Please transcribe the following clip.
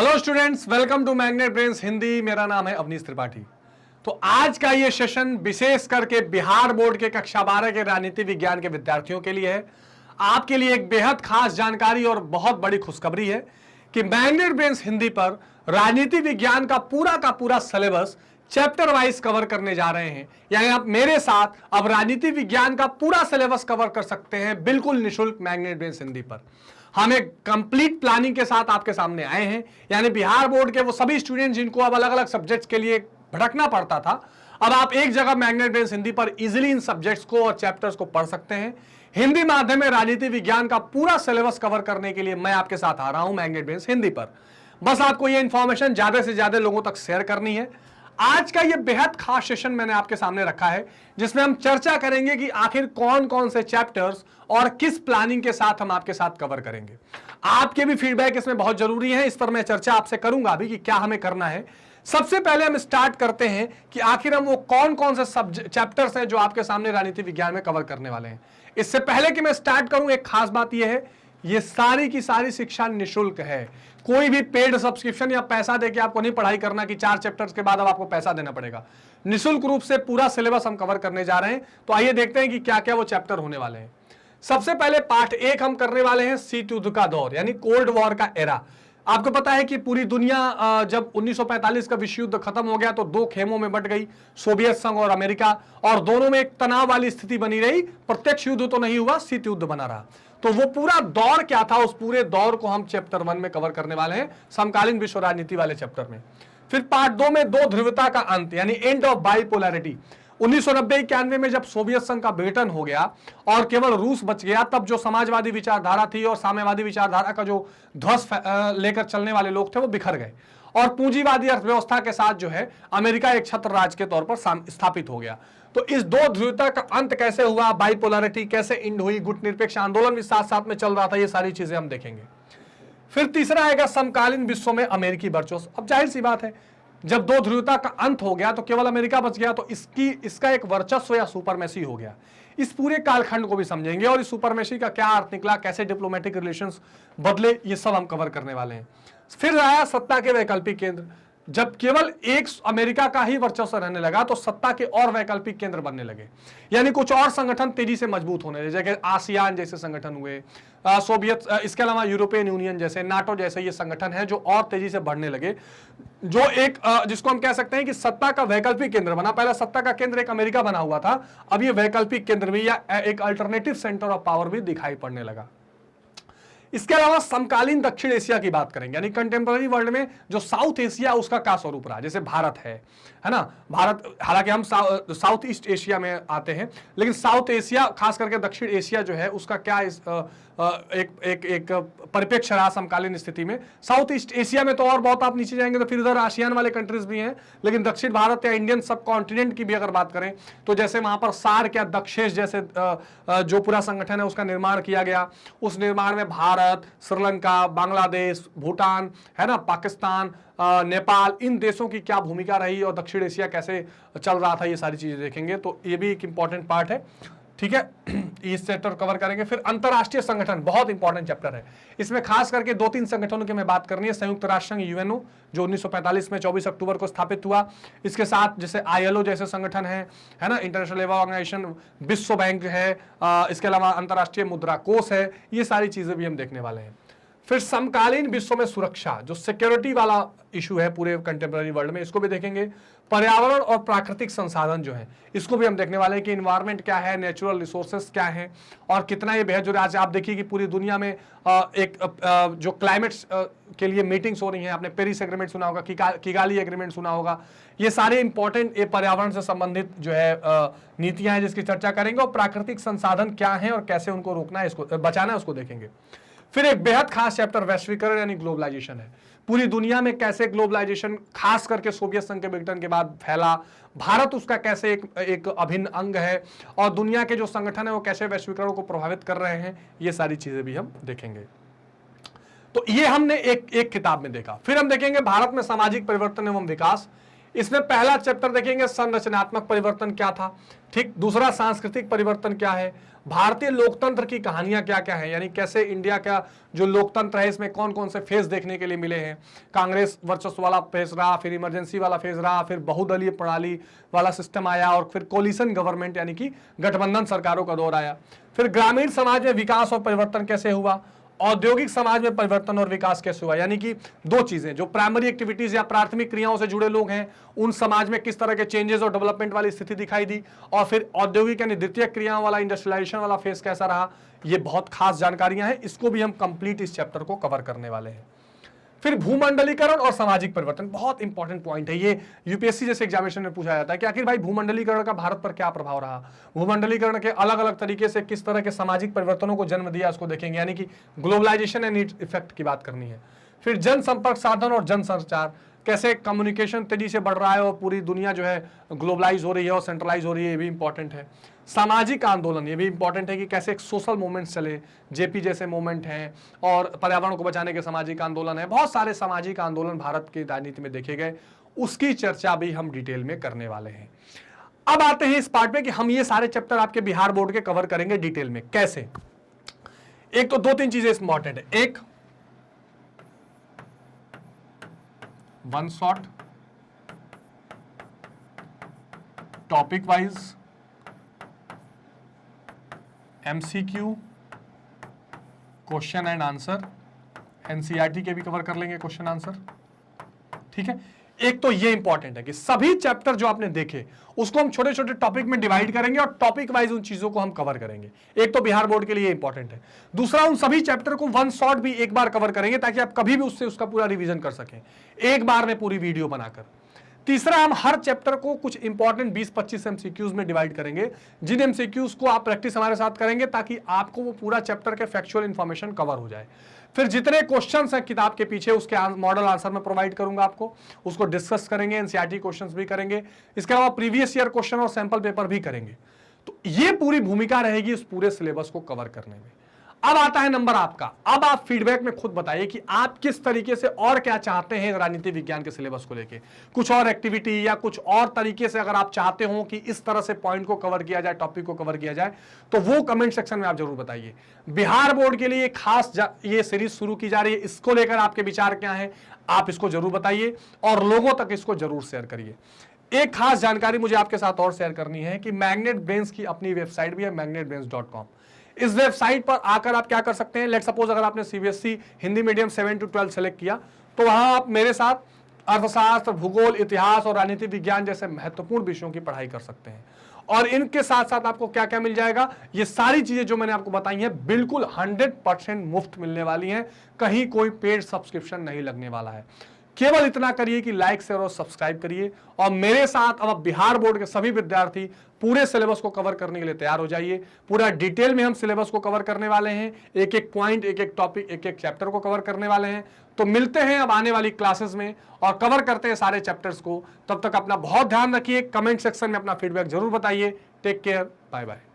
Hello students, welcome to Magnet Brains Hindi. मेरा नाम है अवनीश त्रिपाठी। तो आज का ये सेशन विशेष करके बिहार बोर्ड के कक्षा 12 के राजनीति विज्ञान के विद्यार्थियों के लिए है। आपके लिए एक बेहद खास जानकारी और बहुत बड़ी खुशखबरी है कि मैग्नेट ब्रेन्स हिंदी पर राजनीति विज्ञान का पूरा सिलेबस चैप्टर वाइज कवर करने जा रहे हैं। यानी आप मेरे साथ अब राजनीति विज्ञान का पूरा सिलेबस कवर कर सकते हैं बिल्कुल निःशुल्क मैग्नेट ब्रेन्स हिंदी पर। हम एक कंप्लीट प्लानिंग के साथ आपके सामने आए हैं। यानी बिहार बोर्ड के वो सभी स्टूडेंट जिनको अब अलग अलग सब्जेक्ट्स के लिए भटकना पड़ता था, अब आप एक जगह मैग्नेट ब्रेन्स हिंदी पर इजीली इन सब्जेक्ट्स को और चैप्टर्स को पढ़ सकते हैं। हिंदी माध्यम में राजनीति विज्ञान का पूरा सिलेबस कवर करने के लिए मैं आपके साथ आ रहा हूं मैग्नेट ब्रेन्स हिंदी पर। बस आपको ये इंफॉर्मेशन ज्यादा से ज्यादा लोगों तक शेयर करनी है। आज का ये बेहद खास सेशन मैंने आपके सामने रखा है जिसमें हम चर्चा करेंगे कि आखिर कौन कौन से चैप्टर्स और किस प्लानिंग के साथ हम आपके साथ कवर करेंगे। आपके भी फीडबैक इसमें बहुत जरूरी है। इस पर मैं चर्चा आपसे करूंगा अभी कि क्या हमें करना है। सबसे पहले हम स्टार्ट करते हैं कि आखिर हम वो कौन कौन से चैप्टर्स हैं जो आपके सामने राजनीति विज्ञान में कवर करने वाले हैं। इससे पहले कि मैं स्टार्ट करूं, एक खास बात यह है, ये सारी की सारी शिक्षा निःशुल्क है। कोई भी पेड सब्सक्रिप्शन या पैसा देके आपको नहीं पढ़ाई करना कि 4 चैप्टर्स के बाद अब आपको पैसा देना पड़ेगा। निःशुल्क रूप से पूरा सिलेबस हम कवर करने जा रहे हैं। तो आइए देखते हैं कि क्या क्या वो चैप्टर होने वाले हैं। सबसे पहले पार्ट 1 हम करने वाले हैं शीत युद्ध का दौर, यानी कोल्ड वॉर का एरा। आपको पता है कि पूरी दुनिया जब 1945 का विश्व युद्ध खत्म हो गया तो 2 खेमों में बंट गई, सोवियत संघ और अमेरिका, और दोनों में एक तनाव वाली स्थिति बनी रही। प्रत्यक्ष युद्ध तो नहीं हुआ, शीत युद्ध बना रहा। तो वो पूरा दौर क्या था, उस पूरे दौर को हम चैप्टर 1 में कवर करने वाले हैं, समकालीन विश्व राजनीति वाले चैप्टर में। फिर पार्ट 2 में दो ध्रुवता का अंत, यानी एंड ऑफ बाइपोलैरिटी। 1990-91 में जब सोवियत संघ का विघटन हो गया और केवल रूस बच गया, तब जो समाजवादी विचारधारा थी और साम्यवादी विचारधारा का जो ध्वज लेकर चलने वाले लोग थे वो बिखर गए और पूंजीवादी अर्थव्यवस्था के साथ जो है अमेरिका एक छत्र राज्य के तौर पर स्थापित हो गया। तो इस दो ध्रुवता का अंत कैसे हुआ, बाइपोलैरिटी कैसे इंड हुई, गुटनिरपेक्ष आंदोलन भी साथ साथ में चल रहा था, ये सारी चीजें हम देखेंगे। फिर तीसरा आएगा समकालीन विश्व में अमेरिकी वर्चस्व। अब जाहिर सी बात है, जब दो ध्रुवता का अंत हो गया तो केवल अमेरिका बच गया, तो इसका एक वर्चस्व या सुपरमेसी हो गया। इस पूरे कालखंड को भी समझेंगे और इस सुपरमेसी का क्या अर्थ निकला, कैसे डिप्लोमेटिक रिलेशंस बदले, ये सब हम कवर करने वाले हैं। फिर आया सत्ता के वैकल्पिक केंद्र। जब केवल एक अमेरिका का ही वर्चस्व रहने लगा तो सत्ता के और वैकल्पिक केंद्र बनने लगे, यानी कुछ और संगठन तेजी से मजबूत होने लगे, जैसे आसियान जैसे संगठन हुए, सोवियत, इसके अलावा यूरोपियन यूनियन जैसे, नाटो जैसे ये संगठन है जो और तेजी से बढ़ने लगे। जो एक जिसको हम कह सकते हैं कि सत्ता का वैकल्पिक केंद्र बना। पहले सत्ता का केंद्र एक अमेरिका बना हुआ था, अब ये वैकल्पिक केंद्र भी या एक अल्टरनेटिव सेंटर ऑफ पावर भी दिखाई पड़ने लगा। इसके अलावा समकालीन दक्षिण एशिया की बात करेंगे, यानी कंटेम्पररी वर्ल्ड में जो साउथ एशिया उसका क्या स्वरूप रहा। जैसे भारत है ना, भारत, हालांकि हम साउथ ईस्ट एशिया में आते हैं, लेकिन साउथ एशिया खास करके दक्षिण एशिया जो है उसका क्या एक परिप्रेक्ष्य रहा समकालीन स्थिति में। साउथ ईस्ट एशिया में तो और बहुत, आप नीचे जाएंगे तो फिर इधर आसियान वाले कंट्रीज भी हैं, लेकिन दक्षिण भारत या इंडियन सब कॉन्टिनेंट की भी अगर बात करें तो जैसे वहां पर सार्क या दक्षेश जैसे जो पूरा संगठन है उसका निर्माण किया गया। उस निर्माण में भारत, श्रीलंका, बांग्लादेश, भूटान है ना, पाकिस्तान, नेपाल, इन देशों की क्या भूमिका रही और दक्षिण एशिया कैसे चल रहा था, ये सारी चीजें देखेंगे। तो ये भी एक इंपॉर्टेंट पार्ट है, ठीक है। इस चैप्टर कवर करेंगे। फिर अंतरराष्ट्रीय संगठन, बहुत इंपॉर्टेंट चैप्टर है। इसमें खास करके 2-3 संगठनों की मैं बात करनी है। संयुक्त राष्ट्र संघ यूएनओ जो 1945 में 24 अक्टूबर को स्थापित हुआ, इसके साथ जैसे आईएलओ जैसे संगठन है ना, इंटरनेशनल लेबर ऑर्गेनाइजेशन, विश्व बैंक है, इसके अलावा अंतरराष्ट्रीय मुद्रा कोष है, ये सारी चीजें भी हम देखने वाले हैं। फिर समकालीन विश्व में सुरक्षा, जो सिक्योरिटी वाला इशू है पूरे कंटेम्पररी वर्ल्ड में, इसको भी देखेंगे। पर्यावरण और प्राकृतिक संसाधन जो है इसको भी हम देखने वाले हैं कि इन्वायरमेंट क्या है, नेचुरल रिसोर्सेस क्या है और कितना ये बेहद जरूरी। आज आप देखिए कि पूरी दुनिया में जो क्लाइमेट के लिए मीटिंग्स हो रही हैं, आपने पेरिस एग्रीमेंट सुना होगा, किगाली एग्रीमेंट सुना होगा, ये सारे इंपॉर्टेंट ये पर्यावरण से संबंधित जो है नीतियां हैं जिसकी चर्चा करेंगे। और प्राकृतिक संसाधन क्या है और कैसे उनको रोकना है, इसको बचाना है, उसको देखेंगे। फिर एक बेहद खास चैप्टर वैश्वीकरण यानी ग्लोबलाइजेशन है। पूरी दुनिया में कैसे ग्लोबलाइजेशन खास करके सोवियत संघ के विघटन के बाद फैला, भारत उसका कैसे एक अभिन्न अंग है और दुनिया के जो संगठन है वो कैसे वैश्वीकरण को प्रभावित कर रहे हैं, ये सारी चीजें भी हम देखेंगे। तो ये हमने एक किताब में देखा। फिर हम देखेंगे भारत में सामाजिक परिवर्तन एवं विकास, इसमें पहला चैप्टर देखेंगे संरचनात्मक परिवर्तन क्या था, ठीक। दूसरा सांस्कृतिक परिवर्तन क्या है, भारतीय लोकतंत्र की कहानियां क्या क्या है, यानी कैसे इंडिया का जो लोकतंत्र है इसमें कौन कौन से फेज देखने के लिए मिले हैं। कांग्रेस वर्चस्व वाला फेज रहा, फिर इमरजेंसी वाला फेज रहा, फिर बहुदलीय प्रणाली वाला सिस्टम आया, और फिर कोलिशन गवर्नमेंट यानी कि गठबंधन सरकारों का दौर आया। फिर ग्रामीण समाज में विकास और परिवर्तन कैसे हुआ, औद्योगिक समाज में परिवर्तन और विकास कैसे हुआ, यानी कि दो चीजें, जो प्राइमरी एक्टिविटीज या प्राथमिक क्रियाओं से जुड़े लोग हैं उन समाज में किस तरह के चेंजेस और डेवलपमेंट वाली स्थिति दिखाई दी, और फिर औद्योगिक यानी द्वितीय क्रियाओं वाला इंडस्ट्रियलाइजेशन वाला फेज कैसा रहा। ये बहुत खास जानकारियां हैं, इसको भी हम कंप्लीट इस चैप्टर को कवर करने वाले हैं। फिर भूमंडलीकरण और सामाजिक परिवर्तन, बहुत इंपॉर्टेंट पॉइंट है ये, यूपीएससी जैसे एग्जामिनेशन में पूछा जाता है कि आखिर भाई भूमंडलीकरण का भारत पर क्या प्रभाव रहा, भूमंडलीकरण के अलग अलग तरीके से किस तरह के सामाजिक परिवर्तनों को जन्म दिया, उसको देखेंगे, यानी कि ग्लोबलाइजेशन एंड इट्स इफेक्ट की बात करनी है। फिर जनसंपर्क साधन और जनसंचार, कैसे कम्युनिकेशन तेजी से बढ़ रहा है और पूरी दुनिया जो है ग्लोबलाइज हो रही है और सेंट्रलाइज हो रही है, ये भी इंपॉर्टेंट है। सामाजिक आंदोलन, ये भी इंपॉर्टेंट है कि कैसे एक सोशल मूवमेंट्स चले, जेपी जैसे मूवमेंट हैं, और पर्यावरण को बचाने के सामाजिक आंदोलन है, बहुत सारे सामाजिक आंदोलन भारत की राजनीति में देखे गए, उसकी चर्चा भी हम डिटेल में करने वाले हैं। अब आते हैं इस पार्ट में कि हम ये सारे चैप्टर आपके बिहार बोर्ड के कवर करेंगे डिटेल में कैसे। एक तो दो तीन चीजें इंपॉर्टेंट है, एक one shot topic wise MCQ question and answer, NCERT के भी कवर कर लेंगे क्वेश्चन आंसर, ठीक है। एक तो ये इंपॉर्टेंट है कि सभी चैप्टर जो आपने देखे उसको हम छोटे छोटे टॉपिक में डिवाइड करेंगे और टॉपिक वाइज उन चीजों को हम कवर करेंगे। एक तो बिहार बोर्ड के लिए इंपॉर्टेंट है। दूसरा, उन सभी चैप्टर को वन शॉट भी एक बार कवर करेंगे ताकि आप कभी भी उससे उसका पूरा रिवीजन कर सकें एक बार में पूरी वीडियो बनाकर। तीसरा, हम हर चैप्टर को कुछ इंपॉर्टेंट 20-25 एमसीक्यूज में डिवाइड करेंगे, जिन एमसीक्यूज को आप प्रैक्टिस हमारे साथ करेंगे ताकि आपको वो पूरा चैप्टर के फैक्चुअल इंफॉर्मेशन कवर हो जाए। फिर जितने क्वेश्चंस हैं किताब के पीछे उसके मॉडल आंसर में प्रोवाइड करूंगा आपको, उसको डिस्कस करेंगे, एनसीईआरटी क्वेश्चंस भी करेंगे, इसके अलावा प्रीवियस ईयर क्वेश्चन और सैंपल पेपर भी करेंगे। तो ये पूरी भूमिका रहेगी इस पूरे सिलेबस को कवर करने में। अब आता है नंबर आपका। अब आप फीडबैक में खुद बताइए कि आप किस तरीके से और क्या चाहते हैं राजनीति विज्ञान के सिलेबस को लेके, कुछ और एक्टिविटी या कुछ और तरीके से अगर आप चाहते हो कि इस तरह से पॉइंट को कवर किया जाए, टॉपिक को कवर किया जाए, तो वो कमेंट सेक्शन में आप जरूर बताइए। बिहार बोर्ड के लिए खास ये सीरीज शुरू की जा रही है, इसको लेकर आपके विचार क्या है आप इसको जरूर बताइए और लोगों तक इसको जरूर शेयर करिए। एक खास जानकारी मुझे आपके साथ और शेयर करनी है कि मैग्नेट ब्रेन्स की अपनी वेबसाइट भी है, magnetbrains.com। इस वेबसाइट पर आकर आप क्या कर सकते हैं, लेट सपोज अगर आपने CBSE Hindi medium 7 to 12 select किया तो वहां आप मेरे साथ अर्थशास्त्र, भूगोल, इतिहास और राजनीति विज्ञान जैसे महत्वपूर्ण विषयों की पढ़ाई कर सकते हैं। और इनके साथ साथ आपको क्या क्या मिल जाएगा, ये सारी चीजें जो मैंने आपको बताई हैं बिल्कुल 100% मुफ्त मिलने वाली हैं, कहीं कोई पेड सब्सक्रिप्शन नहीं लगने वाला है। केवल इतना करिए कि लाइक, शेयर और सब्सक्राइब करिए और मेरे साथ अब बिहार बोर्ड के सभी विद्यार्थी पूरे सिलेबस को कवर करने के लिए तैयार हो जाइए। पूरा डिटेल में हम सिलेबस को कवर करने वाले हैं, एक एक पॉइंट, एक एक टॉपिक, एक एक चैप्टर को कवर करने वाले हैं। तो मिलते हैं अब आने वाली क्लासेस में और कवर करते हैं सारे चैप्टर्स को। तब तक अपना बहुत ध्यान रखिए, कमेंट सेक्शन में अपना फीडबैक जरूर बताइए। Take care, bye bye.